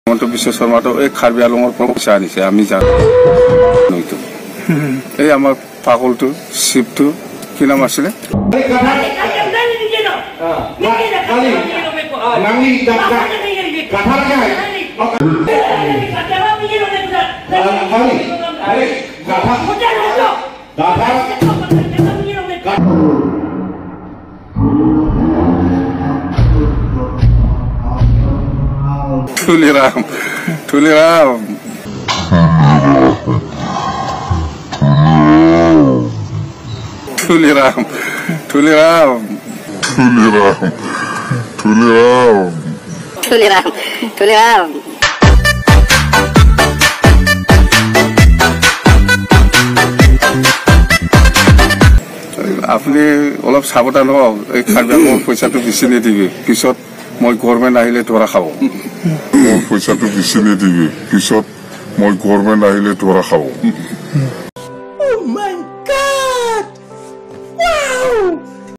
হিমন্ত বিশ্ব শৰ্মাটো এই কাৰ্বি আংলঙৰ পৰা পইচা আনিছে আমি জানো নৈতো এই আমাৰ পাগলটো শিৱটো কি নাম আছিলে Tuliram. Tuliram. Tuliram. Tuliram. Tuliram. Tuliram. Tuliram. আপুনি অলপ সাৱধান হওক এই কাৰ্বিআংলঙৰ পইচাটো বেছি নিদিবি পিছত মই গভৰ্ণমেণ্ট আহিলে ধৰা খাব মোৰ পইচাটো বেছি নিদিবি পিছত মই গভৰ্ণমেণ্ট আহিলে ধৰা খাব